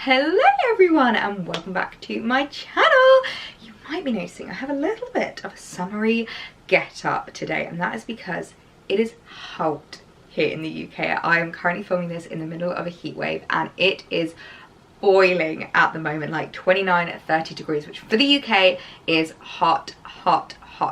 Hello everyone and welcome back to my channel. You might be noticing I have a little bit of a summery get up today, and that is because it is hot here in the UK. I am currently filming this in the middle of a heat wave and it is boiling at the moment, like 29 30 degrees, which for the UK is hot.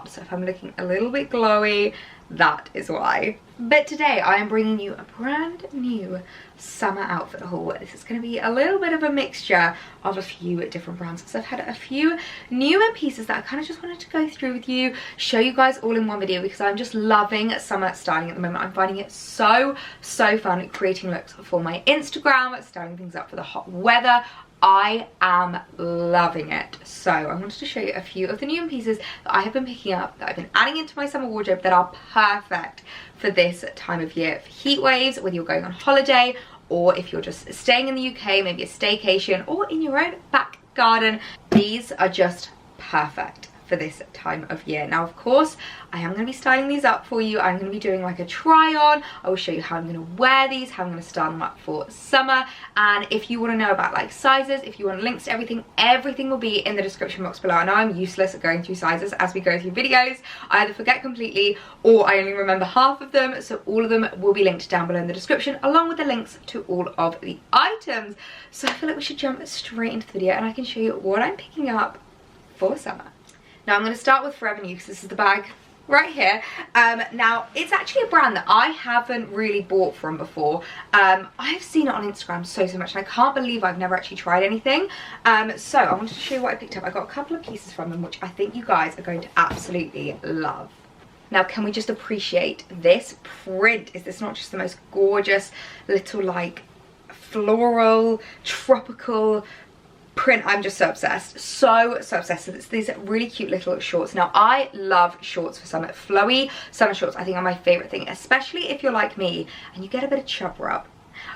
So if I'm looking a little bit glowy, that is why. But today I am bringing you a brand new summer outfit haul. This is going to be a little bit of a mixture of a few different brands because I've had a few newer pieces that I kind of just wanted to go through with you, show you guys all in one video, because I'm just loving summer styling at the moment. I'm finding it so fun creating looks for my Instagram, styling things up for the hot weather. I am loving it. So I wanted to show you a few of the new pieces that I have been picking up, that I've been adding into my summer wardrobe, that are perfect for this time of year, for heat waves, whether you're going on holiday or if you're just staying in the UK, maybe a staycation or in your own back garden. These are just perfect for this time of year. Now of course I am going to be styling these up for you. I'm going to be doing like a try on. I will show you how I'm going to wear these, how I'm going to style them up for summer, and if you want to know about like sizes, if you want links to everything will be in the description box below. I know I'm useless at going through sizes as we go through videos. I either forget completely or I only remember half of them, so all of them will be linked down below in the description along with the links to all of the items. So I feel like we should jump straight into the video and I can show you what I'm picking up for summer. Now I'm going to start with Forever New because this is the bag right here. Now it's actually a brand that I haven't really bought from before. I've seen it on Instagram so much and I can't believe I've never actually tried anything. So I wanted to show you what I picked up. I got a couple of pieces from them which I think you guys are going to absolutely love. Now can we just appreciate this print? Is this not just the most gorgeous little like floral tropical print? I'm just so obsessed, so obsessed. So it's these really cute little shorts. Now I love shorts for summer. Flowy summer shorts I think are my favorite thing, especially if you're like me and you get a bit of chub rub.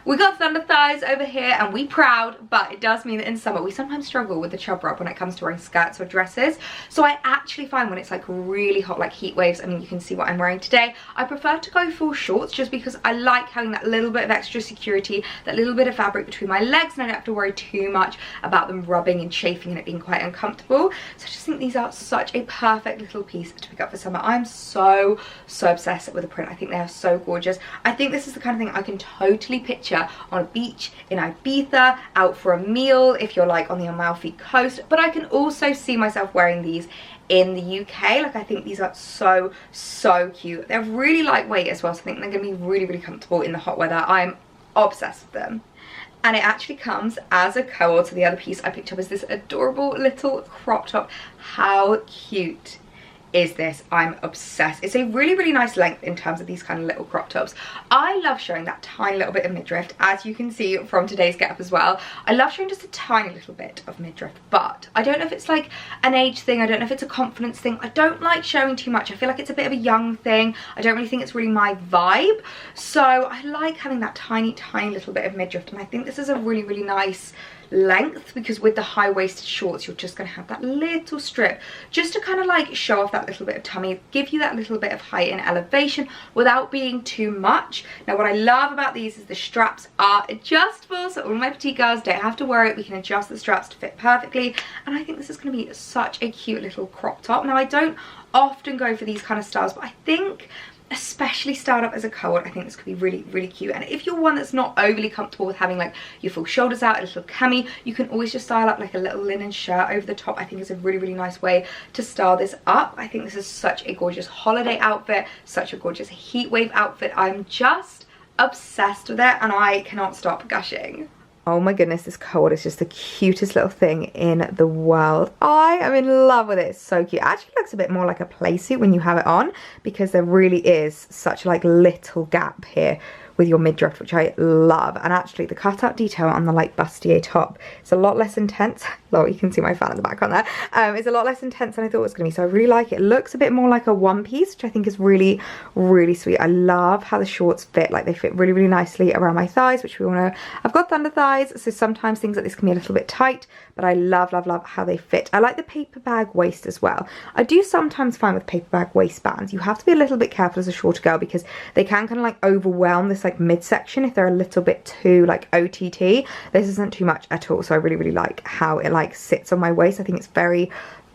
We got thunder thighs over here and we proud, but it does mean that in summer we sometimes struggle with the chub rub when it comes to wearing skirts or dresses. So I actually find when it's like really hot, like heat waves, I mean you can see what I'm wearing today, I prefer to go full shorts just because I like having that little bit of extra security, that little bit of fabric between my legs, and I don't have to worry too much about them rubbing and chafing and it being quite uncomfortable. So I just think these are such a perfect little piece to pick up for summer. I'm so obsessed with the print. I think they are so gorgeous. I think this is the kind of thing I can totally picture on a beach in Ibiza, out for a meal if you're like on the Amalfi Coast, but I can also see myself wearing these in the UK. Like I think these are so cute. They're really lightweight as well, so I think they're going to be really comfortable in the hot weather. I'm obsessed with them. And it actually comes as a co-ord to the other piece I picked up, is this adorable little crop top. How cute is this? I'm obsessed. It's a really nice length in terms of these kind of little crop tops. I love showing that tiny little bit of midriff, as you can see from today's get up as well. I love showing just a tiny little bit of midriff, but I don't know if it's like an age thing, I don't know if it's a confidence thing. I don't like showing too much. I feel like it's a bit of a young thing. I don't really think it's really my vibe, so I like having that tiny little bit of midriff, and I think this is a really nice length because with the high-waisted shorts you're just going to have that little strip just to kind of like show off that little bit of tummy, give you that little bit of height and elevation without being too much. Now what I love about these is the straps are adjustable, so all my petite girls don't have to worry. We can adjust the straps to fit perfectly, and I think this is going to be such a cute little crop top. Now I don't often go for these kind of styles, but I think especially styled up as a co-ord, I think this could be really cute. And if you're one that's not overly comfortable with having like your full shoulders out, a little cami, you can always just style up like a little linen shirt over the top. I think it's a really nice way to style this up. I think this is such a gorgeous holiday outfit, such a gorgeous heat wave outfit. I'm just obsessed with it and I cannot stop gushing. Oh my goodness, this co-ord is just the cutest little thing in the world. I am in love with it. It's so cute. It actually looks a bit more like a play suit when you have it on because there really is such like little gap here with your midriff, which I love. And actually the cutout detail on the like bustier top is a lot less intense. Well, you can see my fan in the background there. It's a lot less intense than I thought it was going to be, so I really like it. It looks a bit more like a one piece, which I think is really sweet. I love how the shorts fit. Like they fit really nicely around my thighs, which we all know I've got thunder thighs, so sometimes things like this can be a little bit tight, but I love how they fit. I like the paper bag waist as well. I do sometimes find with paper bag waistbands you have to be a little bit careful as a shorter girl because they can kind of like overwhelm this like like midsection if they're a little bit too like OTT. This isn't too much at all, so I really, really like how it like sits on my waist. I think it's very,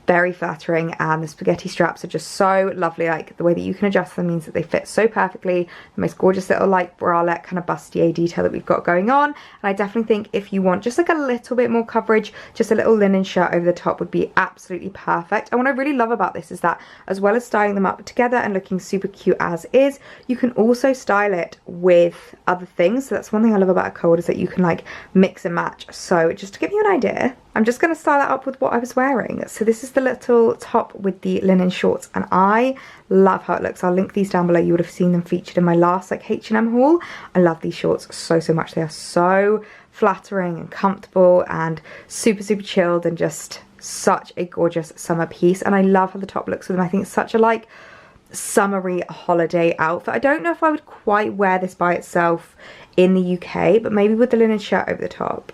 very flattering, and the spaghetti straps are just so lovely. Like the way that you can adjust them means that they fit so perfectly. The most gorgeous little like bralette kind of bustier detail that we've got going on. And I definitely think if you want just like a little bit more coverage, just a little linen shirt over the top would be absolutely perfect. And what I really love about this is that as well as styling them up together and looking super cute as is, you can also style it with other things. So that's one thing I love about a coat, is that you can like mix and match. So just to give you an idea, I'm just going to style it up with what I was wearing. So this is the little top with the linen shorts, and I love how it looks. I'll link these down below. You would have seen them featured in my last like H&M haul. I love these shorts so, so much. They are so flattering and comfortable and super, super chilled, and just such a gorgeous summer piece. And I love how the top looks with them. I think it's such a like summery holiday outfit. I don't know if I would quite wear this by itself in the UK, but maybe with the linen shirt over the top.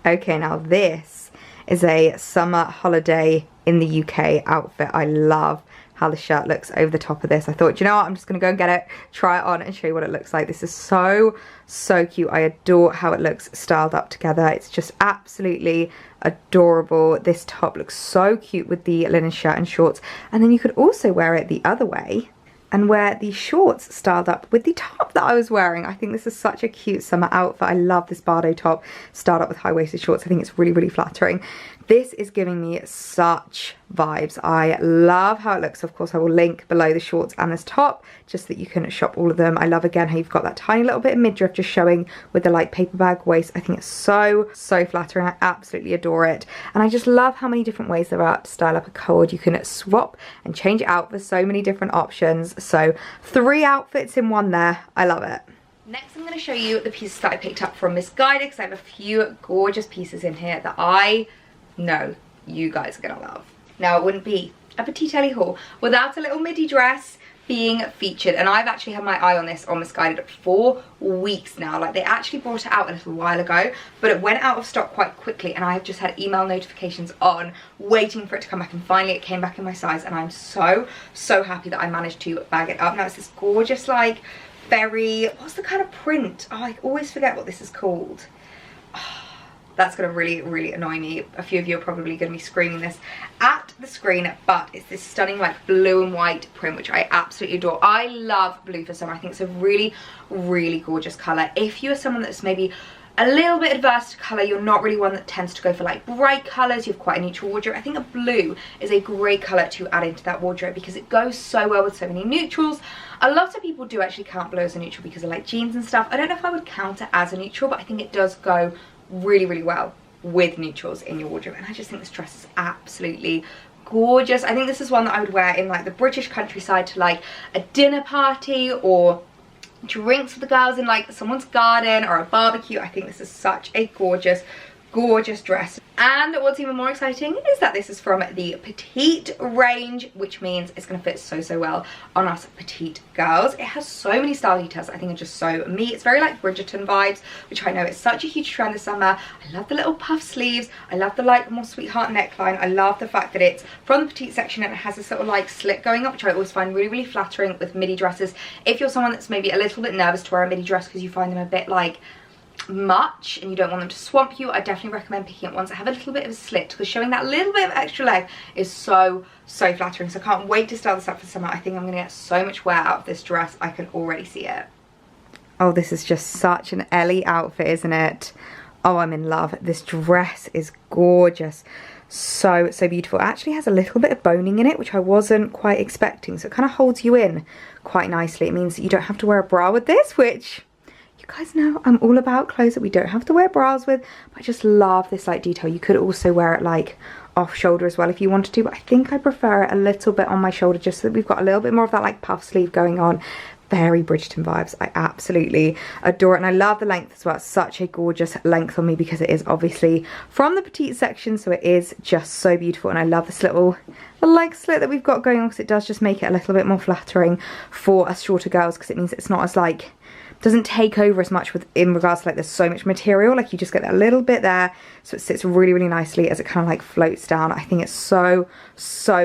Okay, now this is a summer holiday in the UK outfit. I love how the shirt looks over the top of this. I thought, you know what, I'm just gonna go and get it, try it on and show you what it looks like. This is so, so cute. I adore how it looks styled up together. It's just absolutely adorable. This top looks so cute with the linen shirt and shorts. And then you could also wear it the other way and wear the shorts styled up with the top that I was wearing. I think this is such a cute summer outfit. I love this Bardo top styled up with high-waisted shorts. I think it's really, really flattering. This is giving me such vibes. I love how it looks. Of course, I will link below the shorts and this top just so that you can shop all of them. I love again how you've got that tiny little bit of midriff just showing with the like paper bag waist. I think it's so, so flattering. I absolutely adore it. And I just love how many different ways there are to style up a cord. You can swap and change it out for so many different options. So 3 outfits in one there. I love it. Next, I'm going to show you the pieces that I picked up from Missguided, because I have a few gorgeous pieces in here that I know you guys are going to love. Now, it wouldn't be a PetiteElliee haul without a little midi dress being featured, and I've actually had my eye on this on Missguided for weeks now. Like, they actually brought it out a little while ago, but it went out of stock quite quickly, and I have just had email notifications on waiting for it to come back, and finally it came back in my size, and I'm so, so happy that I managed to bag it up. Now, it's this gorgeous like very, what's the kind of print? Oh, I always forget what this is called. That's going to really, really annoy me. A few of you are probably going to be screaming this at the screen, but it's this stunning like blue and white print, which I absolutely adore. I love blue for summer. I think it's a really, really gorgeous colour. If you are someone that's maybe a little bit adverse to colour, you're not really one that tends to go for like bright colours, you have quite a neutral wardrobe, I think a blue is a great colour to add into that wardrobe because it goes so well with so many neutrals. A lot of people do actually count blue as a neutral because of like jeans and stuff. I don't know if I would count it as a neutral, but I think it does go really, really well with neutrals in your wardrobe. And I just think this dress is absolutely gorgeous. I think this is one that I would wear in like the British countryside to like a dinner party or drinks with the girls in like someone's garden or a barbecue. I think this is such a gorgeous, gorgeous dress. And what's even more exciting is that this is from the petite range, which means it's going to fit so, so well on us petite girls. It has so many style details I think are just so me. It's very like Bridgerton vibes, which I know is such a huge trend this summer. I love the little puff sleeves. I love the like more sweetheart neckline. I love the fact that it's from the petite section and it has this little like slit going up, which I always find really, really flattering with midi dresses. If you're someone that's maybe a little bit nervous to wear a midi dress because you find them a bit like much and you don't want them to swamp you, I definitely recommend picking up ones that have a little bit of a slit, because showing that little bit of extra leg is so, so flattering. So I can't wait to style this up for summer. I think I'm going to get so much wear out of this dress. I can already see it. Oh, this is just such an Ellie outfit, isn't it? Oh, I'm in love. This dress is gorgeous. So, so beautiful. It actually has a little bit of boning in it, which I wasn't quite expecting. So it kind of holds you in quite nicely. It means that you don't have to wear a bra with this, which you guys know I'm all about clothes that we don't have to wear bras with. But I just love this like detail. You could also wear it like off shoulder as well if you wanted to, but I think I prefer it a little bit on my shoulder just so that we've got a little bit more of that like puff sleeve going on. Very Bridgerton vibes. I absolutely adore it, and I love the length as well. It's such a gorgeous length on me because it is obviously from the petite section, so it is just so beautiful. And I love this little leg slit that we've got going on because it does just make it a little bit more flattering for us shorter girls, because it means it's not as like doesn't take over as much in regards to like there's so much material. Like you just get that little bit there, so it sits really, really nicely as it kind of like floats down. I think it's so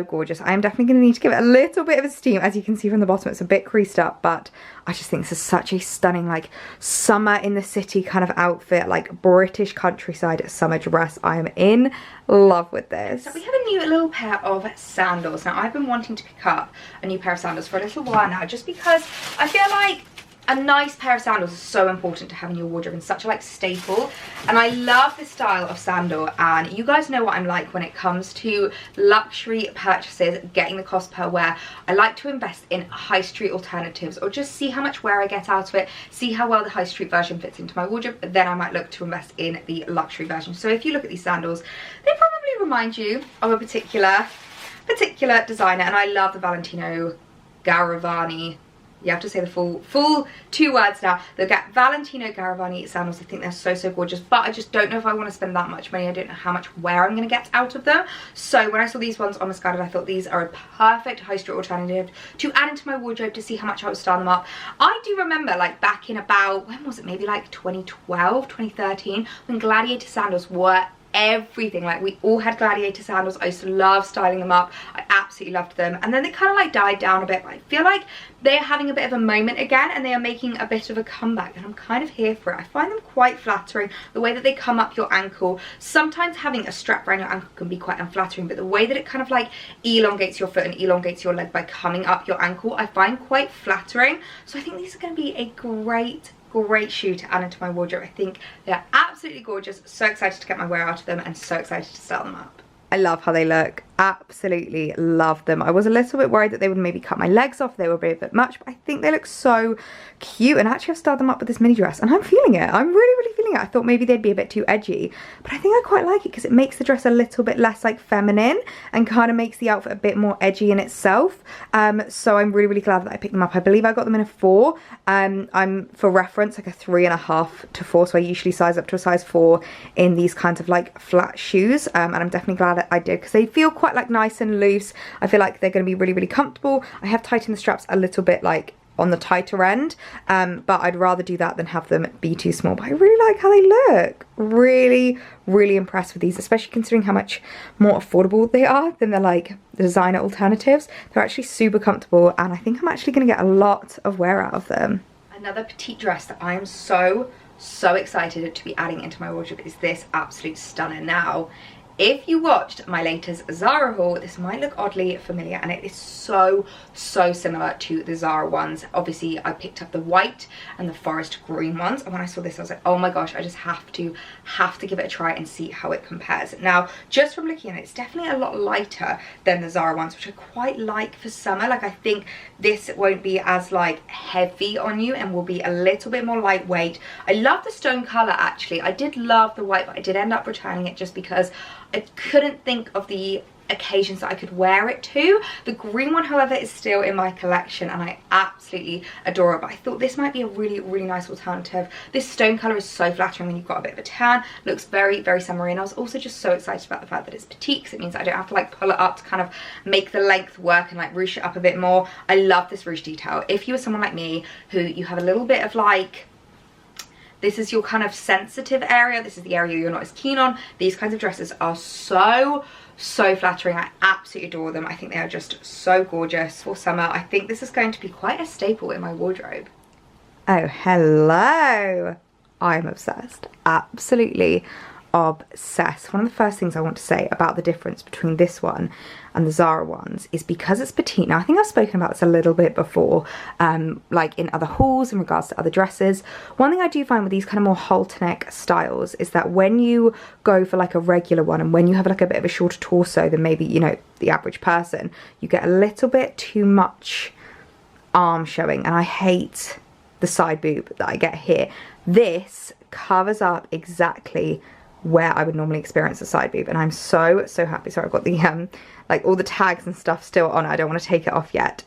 gorgeous. I am definitely going to need to give it a little bit of a steam. As you can see from the bottom, it's a bit creased up, but I just think this is such a stunning like summer in the city kind of outfit, like British countryside summer dress. I am in love with this. So we have a new little pair of sandals. Now I've been wanting to pick up a new pair of sandals for a little while now, just because I feel like a nice pair of sandals is so important to have in your wardrobe and such a like staple. And I love this style of sandal, and you guys know what I'm like when it comes to luxury purchases, getting the cost per wear. I like to invest in high street alternatives, or just see how much wear I get out of it, see how well the high street version fits into my wardrobe, then I might look to invest in the luxury version. So if you look at these sandals, they probably remind you of a particular designer, and I love the Valentino Garavani. You have to say the full 2 words now. The Valentino Garavani sandals, I think they're so gorgeous, but I just don't know if I want to spend that much money. I don't know how much wear I'm going to get out of them. So when I saw these ones on Missguided, I thought these are a perfect high street alternative to add into my wardrobe to see how much I would style them up. I do remember like back in about, when was it, maybe like 2012, 2013, when Gladiator sandals were everything. Like we all had Gladiator sandals. I used to love styling them up. I absolutely loved them, and then they kind of like died down a bit, but I feel like they're having a bit of a moment again, and they are making a bit of a comeback, and I'm kind of here for it. I find them quite flattering, the way that they come up your ankle. Sometimes having a strap around your ankle can be quite unflattering, but the way that it kind of like elongates your foot and elongates your leg by coming up your ankle, I find quite flattering. So I think these are going to be a great shoe to add into my wardrobe. I think they're absolutely gorgeous. So excited to get my wear out of them, and so excited to style them up. I love how they look. Absolutely love them. I was a little bit worried that they would maybe cut my legs off. They were a bit much, but I think they look so cute. And actually I've styled them up with this mini dress, and I'm feeling it. I'm really feeling it. I thought maybe they'd be a bit too edgy, but I think I quite like it because it makes the dress a little bit less like feminine and kind of makes the outfit a bit more edgy in itself. So I'm really glad that I picked them up. I believe I got them in a 4. I'm, for reference, like a 3.5 to 4, so I usually size up to a size 4 in these kinds of like flat shoes, and I'm definitely glad that I did because they feel quite like nice and loose. I feel like they're going to be really comfortable. I have tightened the straps a little bit like on the tighter end, but I'd rather do that than have them be too small. But I really like how they look. Really impressed with these, especially considering how much more affordable they are than the like designer alternatives. They're actually super comfortable, and I think I'm actually going to get a lot of wear out of them. Another petite dress that I am so excited to be adding into my wardrobe is this absolute stunner. Now, if you watched my latest Zara haul, this might look oddly familiar, and it is so similar to the Zara ones. Obviously, I picked up the white and the forest green ones, and when I saw this, I was like, oh my gosh, I just have to give it a try and see how it compares. Now, just from looking at it, it's definitely a lot lighter than the Zara ones, which I quite like for summer. Like, I think this won't be as like heavy on you and will be a little bit more lightweight. I love the stone color, actually. I did love the white, but I did end up returning it just because I couldn't think of the occasions that I could wear it to. The green one, however, is still in my collection, and I absolutely adore it, but I thought this might be a really nice alternative. This stone color is so flattering when you've got a bit of a tan. Looks very summery, and I was also just so excited about the fact that it's petite, because it means that I don't have to like pull it up to kind of make the length work and like ruche it up a bit more. I love this ruche detail. If you are someone like me who you have a little bit of like, this is your kind of sensitive area, this is the area you're not as keen on, these kinds of dresses are so flattering. I absolutely adore them. I think they are just so gorgeous for summer. I think this is going to be quite a staple in my wardrobe. Oh, hello. I'm obsessed. Absolutely obsessed. One of the first things I want to say about the difference between this one and the Zara ones is because it's petite. Now, I think I've spoken about this a little bit before, like in other hauls in regards to other dresses. One thing I do find with these kind of more halter neck styles is that when you go for like a regular one, and when you have like a bit of a shorter torso than maybe, you know, the average person, you get a little bit too much arm showing, and I hate the side boob that I get here. This covers up exactly where I would normally experience a side boob, and I'm so happy. So I've got the like all the tags and stuff still on. I don't want to take it off yet,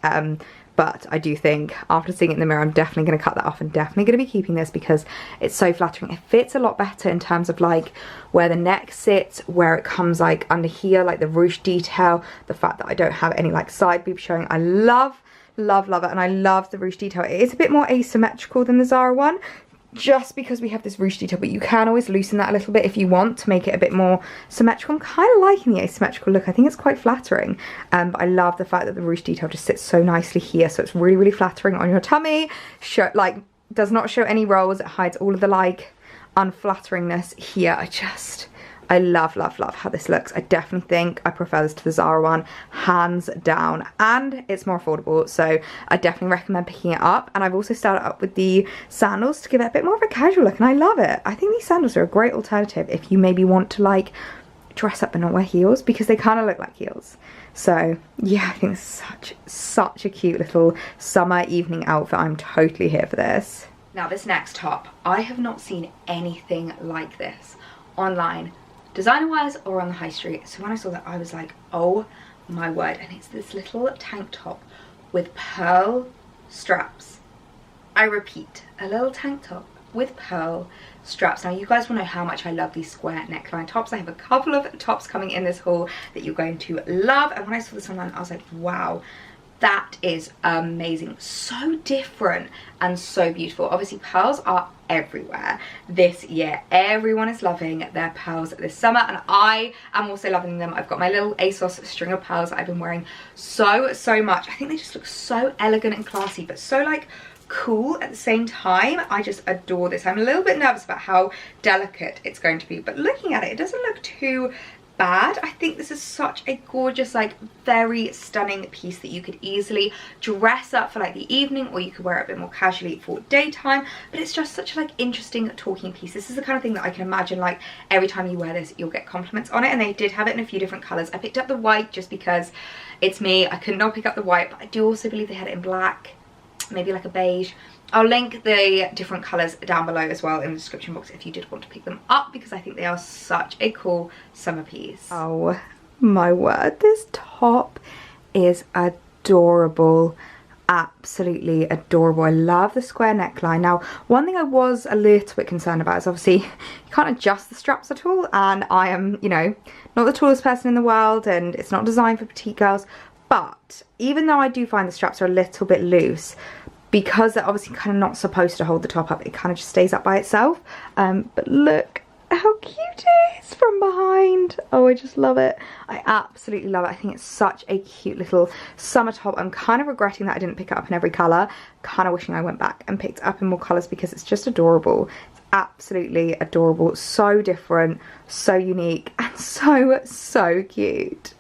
but I do think after seeing it in the mirror, I'm definitely going to cut that off and definitely going to be keeping this because it's so flattering. It fits a lot better in terms of like where the neck sits, where it comes like under here, like the ruche detail, the fact that I don't have any like side boob showing. I love love, love it. And I love the ruche detail. It is a bit more asymmetrical than the Zara one, just because we have this ruche detail, but you can always loosen that a little bit if you want to make it a bit more symmetrical. I'm kind of liking the asymmetrical look. I think it's quite flattering, but I love the fact that the ruche detail just sits so nicely here, so it's really, really flattering on your tummy. Does not show any rolls. It hides all of the like unflatteringness here. I love, love, love how this looks. I definitely think I prefer this to the Zara one, hands down. And it's more affordable, so I definitely recommend picking it up. And I've also started up with the sandals to give it a bit more of a casual look, and I love it. I think these sandals are a great alternative if you maybe want to like dress up but not wear heels, because they kind of look like heels. So yeah, I think it's such a cute little summer evening outfit. I'm totally here for this. Now this next top, I have not seen anything like this online, designer wise or on the high street. So when I saw that, I was like, oh my word. And it's this little tank top with pearl straps. I repeat, a little tank top with pearl straps. Now you guys will know how much I love these square neckline tops. I have a couple of tops coming in this haul that you're going to love, and when I saw this online, I was like, wow, that is amazing. So different and so beautiful. Obviously pearls are everywhere this year. Everyone is loving their pearls this summer, and I am also loving them. I've got my little ASOS string of pearls that I've been wearing so much. I think they just look so elegant and classy, but so like cool at the same time. I just adore this. I'm a little bit nervous about how delicate it's going to be, but looking at it, it doesn't look too bad. I think this is such a gorgeous, like very stunning piece that you could easily dress up for like the evening, or you could wear it a bit more casually for daytime. But it's just such a like interesting talking piece. This is the kind of thing that I can imagine like every time you wear this you'll get compliments on it, and they did have it in a few different colors. I picked up the white just because it's me. I could not pick up the white, but I do also believe they had it in black, maybe like a beige. I'll link the different colours down below as well in the description box if you did want to pick them up, because I think they are such a cool summer piece. Oh my word, this top is adorable. Absolutely adorable. I love the square neckline. Now, one thing I was a little bit concerned about is obviously you can't adjust the straps at all, and I am, you know, not the tallest person in the world, and it's not designed for petite girls. But even though I do find the straps are a little bit loose, because they're obviously kind of not supposed to hold the top up, it kind of just stays up by itself. But look how cute it is from behind. Oh, I just love it. I absolutely love it. I think it's such a cute little summer top. I'm kind of regretting that I didn't pick it up in every colour. Kind of wishing I went back and picked it up in more colours, because it's just adorable. It's absolutely adorable. So different, so unique, and so cute.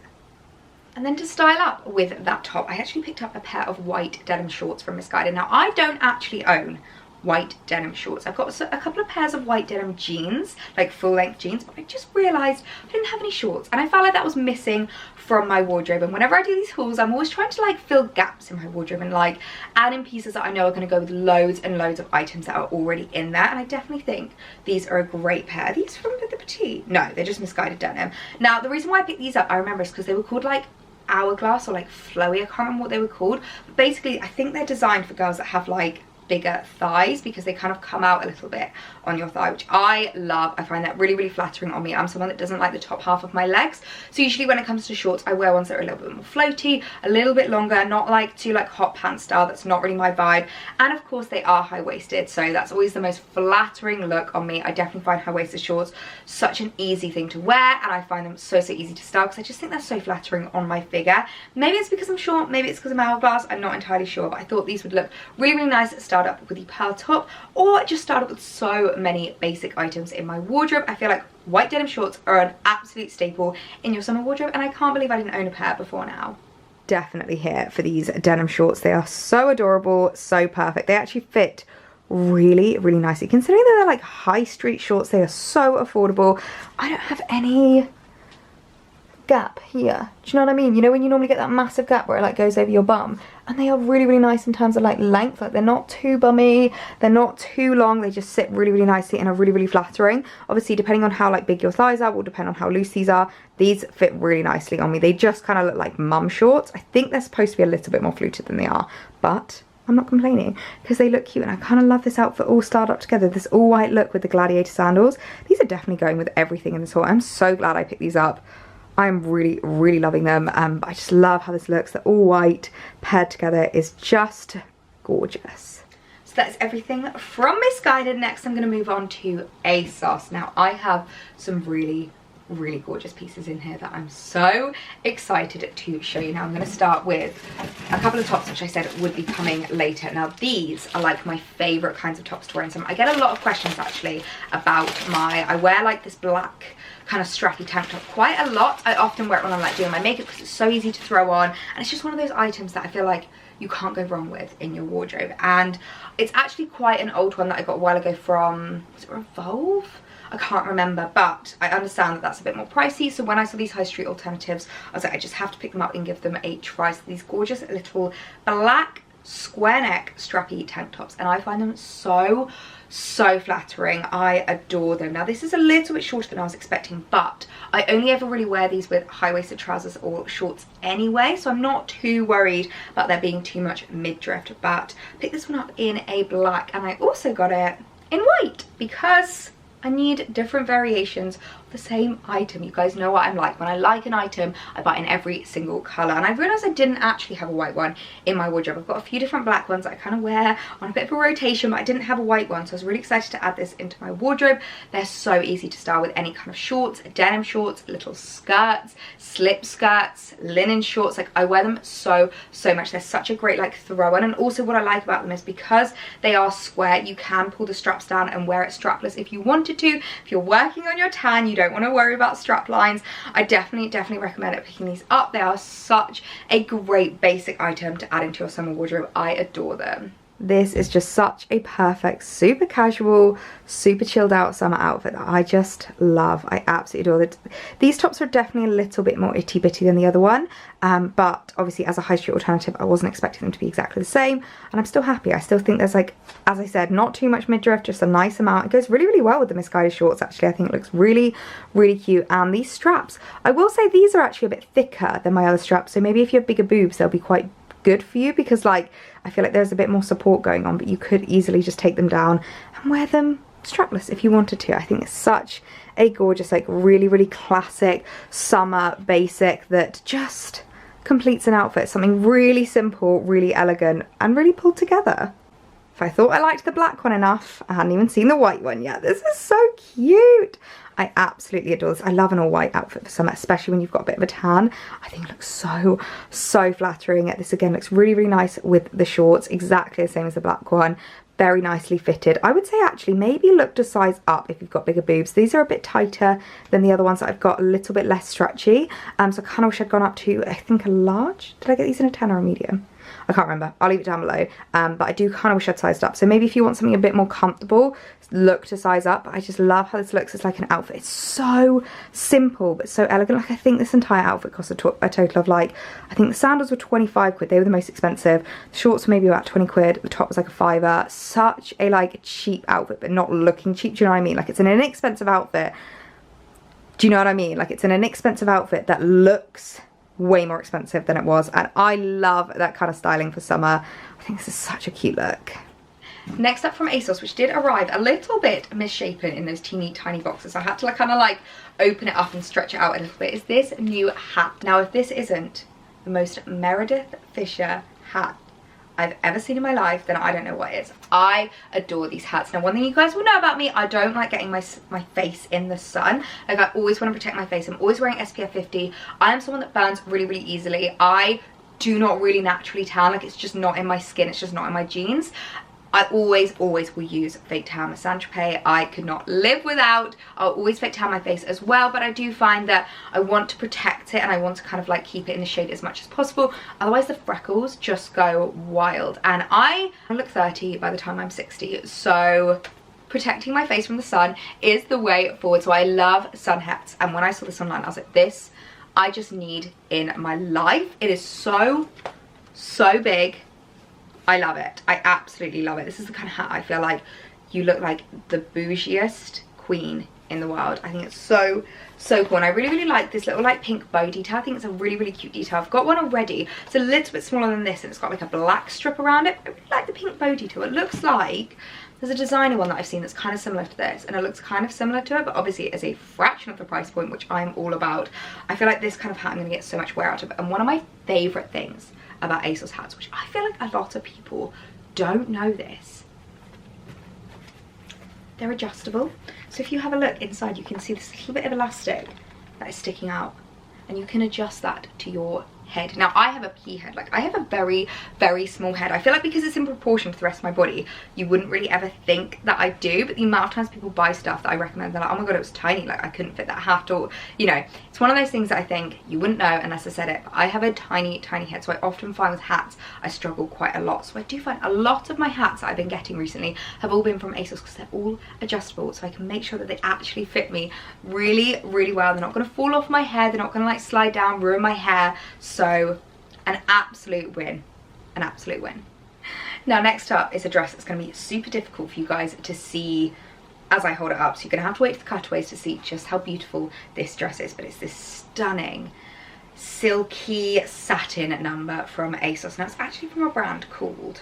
And then to style up with that top, I actually picked up a pair of white denim shorts from MISSGUIDED. Now, I don't actually own white denim shorts. I've got a couple of pairs of white denim jeans, like full length jeans, but I just realised I didn't have any shorts, and I felt like that was missing from my wardrobe. And whenever I do these hauls, I'm always trying to like fill gaps in my wardrobe and like add in pieces that I know are going to go with loads and loads of items that are already in there. And I definitely think these are a great pair. Are these from the Petite? No, they're just MISSGUIDED denim. Now, the reason why I picked these up, I remember, is because they were called like hourglass or like flowy. I can't remember what they were called, but basically I think they're designed for girls that have like bigger thighs, because they kind of come out a little bit on your thigh, which I love. I find that really flattering on me. I'm someone that doesn't like the top half of my legs, so usually when it comes to shorts I wear ones that are a little bit more floaty, a little bit longer, not like too like hot pants style. That's not really my vibe. And of course they are high-waisted, so that's always the most flattering look on me. I definitely find high-waisted shorts such an easy thing to wear, and I find them so easy to style, because I just think they're so flattering on my figure. Maybe it's because I'm short, maybe it's because I'm hourglass, I'm not entirely sure, but I thought these would look really nice at styled up with the pearl top, or just styled up with so many basic items in my wardrobe. I feel like white denim shorts are an absolute staple in your summer wardrobe, and I can't believe I didn't own a pair before now. Definitely here for these denim shorts. They are so adorable, so perfect. They actually fit really nicely, considering that they're like high street shorts. They are so affordable. I don't have any gap here. Do you know what I mean? You know when you normally get that massive gap where it like goes over your bum? And they are really nice in terms of like length. Like they're not too bummy, they're not too long, they just sit really nicely and are really flattering. Obviously depending on how like big your thighs are will depend on how loose these are. These fit really nicely on me. They just kind of look like mum shorts. I think they're supposed to be a little bit more fluted than they are, but I'm not complaining because they look cute, and I kind of love this outfit all styled up together. This all white look with the Gladiator sandals. These are definitely going with everything in this haul. I'm so glad I picked these up. I'm really, really loving them. I just love how this looks. They're all white, paired together is just gorgeous. So that's everything from Missguided. Next, I'm going to move on to ASOS. Now, I have some really gorgeous pieces in here that I'm so excited to show you. Now I'm going to start with a couple of tops which I said would be coming later. Now these are like my favorite kinds of tops to wear in summer. I get a lot of questions actually about I wear like this black kind of strappy tank top quite a lot. I often wear it when I'm like doing my makeup because it's so easy to throw on, and it's just one of those items that I feel like you can't go wrong with in your wardrobe. And it's actually quite an old one that I got a while ago from, was it Revolve? I can't remember, but I understand that that's a bit more pricey. So when I saw these high street alternatives, I was like, I just have to pick them up and give them a try. So these gorgeous little black square neck strappy tank tops, and I find them so flattering. I adore them. Now this is a little bit shorter than I was expecting, but I only ever really wear these with high-waisted trousers or shorts anyway, so I'm not too worried about there being too much mid-drift. But I picked this one up in a black, and I also got it in white because I need different variations of the same item. You guys know what I'm like. When I like an item, I buy in every single colour. And I realised I didn't actually have a white one in my wardrobe. I've got a few different black ones that I kind of wear on a bit of a rotation, but I didn't have a white one. So I was really excited to add this into my wardrobe. They're so easy to style with any kind of shorts, denim shorts, little skirts, slip skirts, linen shorts. Like I wear them so much. They're such a great like throw on. And also what I like about them is because they are square, you can pull the straps down and wear it strapless if you wanted to. If you're working on your tan, you don't want to worry about strap lines, I definitely recommend picking these up. They are such a great basic item to add into your summer wardrobe. I adore them. This is just such a perfect, super casual, super chilled out summer outfit that I just love. I absolutely adore it. These tops are definitely a little bit more itty bitty than the other one, but obviously as a high street alternative, I wasn't expecting them to be exactly the same, and I'm still happy. I still think there's, like, as I said, not too much midriff, just a nice amount. It goes really well with the Missguided shorts, actually. I think it looks really cute. And these straps, I will say these are actually a bit thicker than my other straps, so maybe if you have bigger boobs, they'll be quite good for you, because like I feel like there's a bit more support going on, but you could easily just take them down and wear them strapless if you wanted to. I think it's such a gorgeous, like really classic summer basic that just completes an outfit. Something really simple, really elegant, and really pulled together. If I thought I liked the black one enough, I hadn't even seen the white one yet. This is so cute. I absolutely adore this. I love an all white outfit for summer, especially when you've got a bit of a tan. I think it looks so flattering. This again looks really nice with the shorts, exactly the same as the black one. Very nicely fitted. I would say actually maybe look to size up if you've got bigger boobs. These are a bit tighter than the other ones that I've got, a little bit less stretchy. So I kind of wish I'd gone up to, I think, a large. Did I get these in a 10 or a medium? I can't remember. I'll leave it down below. But I do kind of wish I'd sized up. So maybe if you want something a bit more comfortable, look to size up. I just love how this looks. It's like an outfit. It's so simple but so elegant. Like I think this entire outfit cost a total of, like, I think the sandals were 25 quid. They were the most expensive. The shorts were maybe about 20 quid. The top was like a fiver. Such a like cheap outfit, but not looking cheap. Do you know what I mean? Like it's an inexpensive outfit. Do you know what I mean? Like it's an inexpensive outfit that looks way more expensive than it was, and I love that kind of styling for summer. I think this is such a cute look. Next up from ASOS, which did arrive a little bit misshapen in those teeny tiny boxes, I had to like kind of like open it up and stretch it out a little bit, is this new hat. Now if this isn't the most Meredith Fisher hat I've ever seen in my life, then I don't know what is. I adore these hats. Now one thing you guys will know about me, I don't like getting my face in the sun. Like I always want to protect my face. I'm always wearing SPF 50. I am someone that burns really easily. I do not really naturally tan. Like it's just not in my skin, it's just not in my genes. I always will use fake tan. Saint-Tropez I could not live without. I'll always fake tan my face as well, but I do find that I want to protect it and I want to kind of like keep it in the shade as much as possible. Otherwise the freckles just go wild. And I look 30 by the time I'm 60, so protecting my face from the sun is the way forward. So I love sun hats, and when I saw this online I was like, this I just need in my life. It is so big. I love it. I absolutely love it. This is the kind of hat I feel like you look like the bougiest queen in the world. I think it's so cool, and I really like this little like pink bow detail. I think it's a really cute detail. I've got one already. It's a little bit smaller than this, and it's got like a black strip around it. I really like the pink bow detail. It looks like There's a designer one that I've seen that's kind of similar to this, and it looks kind of similar to it, but obviously it is a fraction of the price point, which I'm all about. I feel like this kind of hat I'm going to get so much wear out of. And one of my favourite things about ASOS hats, which I feel like a lot of people don't know this, they're adjustable. So if you have a look inside, you can see this little bit of elastic that is sticking out, and you can adjust that to your head. Now I have a pea head, like I have a very, very small head. I feel like because it's in proportion to the rest of my body, you wouldn't really ever think that I do, but the amount of times people buy stuff that I recommend, they're like, oh my god, it was tiny, like I couldn't fit that hat, or you know, it's one of those things that I think you wouldn't know unless I said it, but I have a tiny, tiny head, so I often find with hats I struggle quite a lot. So I do find a lot of my hats that I've been getting recently have all been from ASOS because they're all adjustable, so I can make sure that they actually fit me really, really well. They're not going to fall off my head, they're not going to like slide down, ruin my hair. So an absolute win, an absolute win. Now next up is a dress that's going to be super difficult for you guys to see as I hold it up, so you're going to have to wait for the cutaways to see just how beautiful this dress is, but it's this stunning silky satin number from ASOS. Now it's actually from a brand called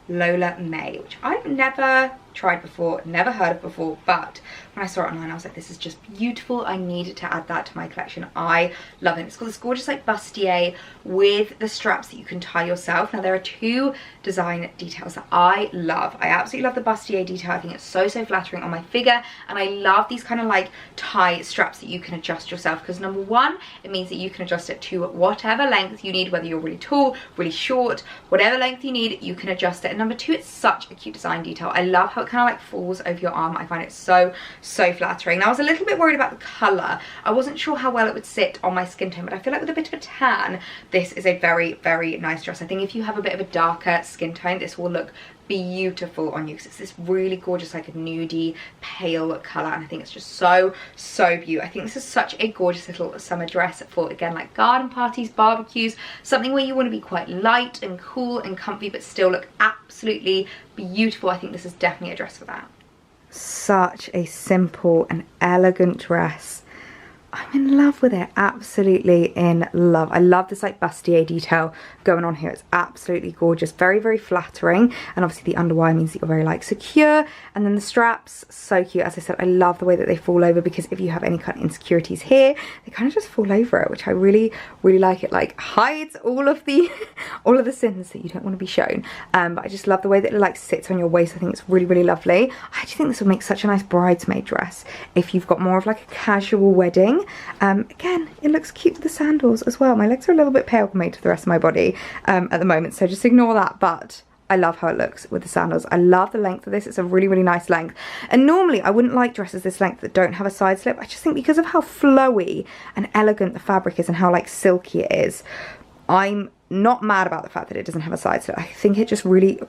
Lola May, which I've never tried before, never heard of before, but when I saw it online I was like, this is just beautiful, I needed to add that to my collection. I love it. It's got this gorgeous like bustier with the straps that you can tie yourself. Now there are two design details that I love. I absolutely love the bustier detail. I think it's so flattering on my figure, and I love these kind of like tie straps that you can adjust yourself, because number one, it means that you can adjust it to whatever length you need, whether you're really tall, really short, whatever length you need, you can adjust it. And number two, it's such a cute design detail. I love how it kind of like falls over your arm. I find it so flattering. Now I was a little bit worried about the colour. I wasn't sure how well it would sit on my skin tone, but I feel like with a bit of a tan, this is a very, very nice dress. I think if you have a bit of a darker skin tone, this will look beautiful on you, because it's this really gorgeous like a nudie pale colour, and I think it's just so beautiful. I think this is such a gorgeous little summer dress for, again, like garden parties, barbecues, something where you want to be quite light and cool and comfy but still look absolutely beautiful. I think this is definitely a dress for that. Such a simple and elegant dress. I'm in love with it, absolutely in love. I love this like bustier detail going on here. It's absolutely gorgeous, very, very flattering, and obviously the underwire means that you're very like secure, and then the straps, so cute. As I said, I love the way that they fall over, because if you have any kind of insecurities here, they kind of just fall over it, which I really, really like. It like hides all of the all of the sins that you don't want to be shown, but I just love the way that it like sits on your waist. I think it's really, really lovely. I actually think this would make such a nice bridesmaid dress if you've got more of like a casual wedding. Again, it looks cute with the sandals as well. My legs are a little bit pale compared to the rest of my body at the moment, so just ignore that, but I love how it looks with the sandals. I love the length of this. It's a really, really nice length, and normally I wouldn't like dresses this length that don't have a side slip. I just think because of how flowy and elegant the fabric is and how like silky it is, I'm not mad about the fact that it doesn't have a side slip. I think it just really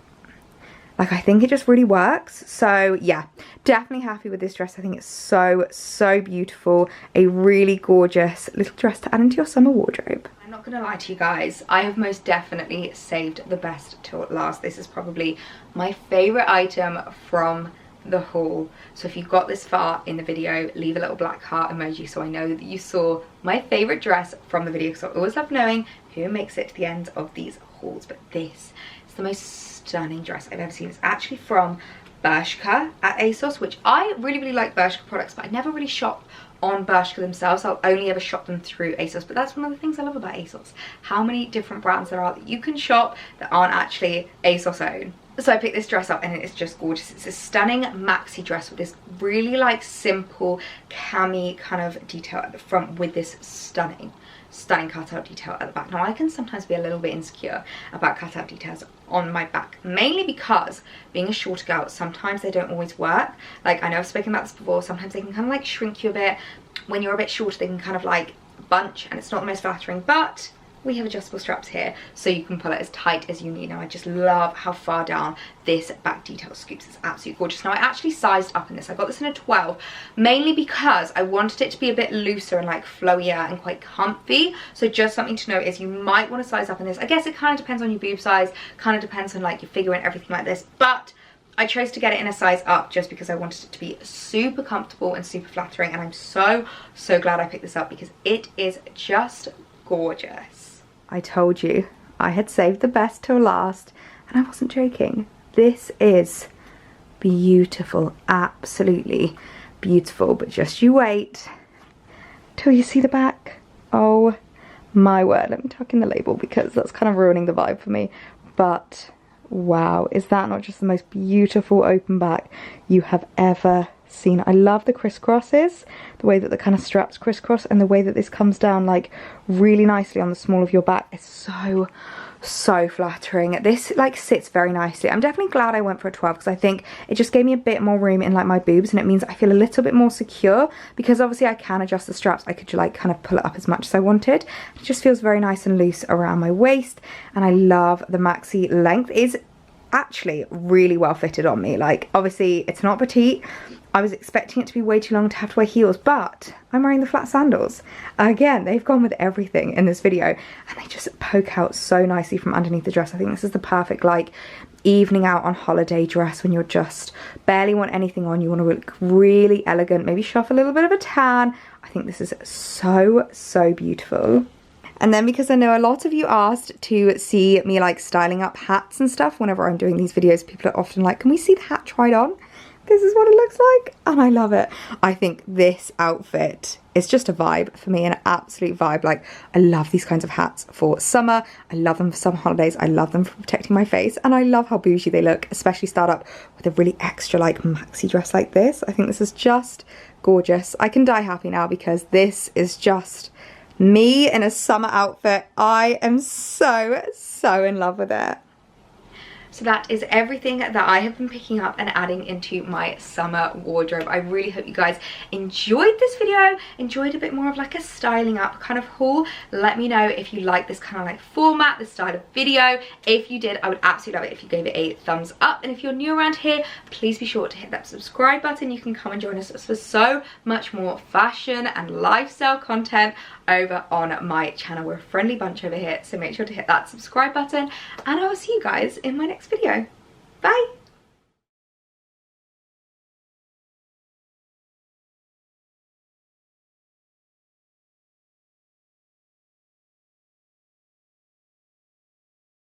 works. So yeah, definitely happy with this dress. I think it's so beautiful. A really gorgeous little dress to add into your summer wardrobe. I'm not gonna lie to you guys, I have most definitely saved the best till last. This is probably my favorite item from the haul. So if you got this far in the video, leave a little black heart emoji so I know that you saw my favorite dress from the video, because I always love knowing who makes it to the end of these hauls. But this is the most stunning dress I've ever seen. It's actually from Bershka at ASOS, which I really, really like Bershka products, but I never really shop on Bershka themselves. I'll only ever shop them through ASOS, but that's one of the things I love about ASOS, how many different brands there are that you can shop that aren't actually ASOS own. So I picked this dress up and it's just gorgeous. It's a stunning maxi dress with this really like simple cami kind of detail at the front, with this stunning cutout detail at the back. Now I can sometimes be a little bit insecure about cutout details on my back, mainly because being a shorter girl, sometimes they don't always work. Like, I know I've spoken about this before, sometimes they can kind of like shrink you a bit. When you're a bit shorter, they can kind of like bunch, and it's not the most flattering, but we have adjustable straps here so you can pull it as tight as you need. Now I just love how far down this back detail scoops. It's absolutely gorgeous. Now I actually sized up in this. I got this in a 12, mainly because I wanted it to be a bit looser and like flowier and quite comfy. So just something to note is you might want to size up in this. I guess it kind of depends on your boob size, kind of depends on like your figure and everything like this, but I chose to get it in a size up just because I wanted it to be super comfortable and super flattering, and I'm so glad I picked this up because it is just gorgeous. I told you I had saved the best till last, and I wasn't joking. This is beautiful, absolutely beautiful. But just you wait till you see the back. Oh my word, let me tuck in the label because that's kind of ruining the vibe for me. But wow, is that not just the most beautiful open back you have ever seen? I love the crisscrosses, the way that the kind of straps crisscross, and the way that this comes down like really nicely on the small of your back. It's so flattering. This like sits very nicely. I'm definitely glad I went for a 12 because I think it just gave me a bit more room in like my boobs, and it means I feel a little bit more secure because obviously I can adjust the straps. I could like kind of pull it up as much as I wanted. It just feels very nice and loose around my waist, and I love the maxi length. It's actually really well fitted on me. Like obviously it's not petite. I was expecting it to be way too long to have to wear heels, but I'm wearing the flat sandals. Again, they've gone with everything in this video, and they just poke out so nicely from underneath the dress. I think this is the perfect like evening out on holiday dress when you're just barely want anything on. You want to look really elegant, maybe show off a little bit of a tan. I think this is so beautiful. And then because I know a lot of you asked to see me like styling up hats and stuff whenever I'm doing these videos, people are often like, can we see the hat tried on? This is what it looks like, and I love it. I think this outfit is just a vibe for me, an absolute vibe. Like, I love these kinds of hats for summer. I love them for summer holidays. I love them for protecting my face, and I love how bougie they look, especially styled up with a really extra like maxi dress like this. I think this is just gorgeous. I can die happy now because this is just me in a summer outfit. I am so in love with it. So that is everything that I have been picking up and adding into my summer wardrobe. I really hope you guys enjoyed this video, enjoyed a bit more of like a styling up kind of haul. Let me know if you like this kind of like format, this style of video. If you did, I would absolutely love it if you gave it a thumbs up. And if you're new around here, please be sure to hit that subscribe button. You can come and join us for so much more fashion and lifestyle content over on my channel. We're a friendly bunch over here, so make sure to hit that subscribe button, and I will see you guys in my next video. Bye!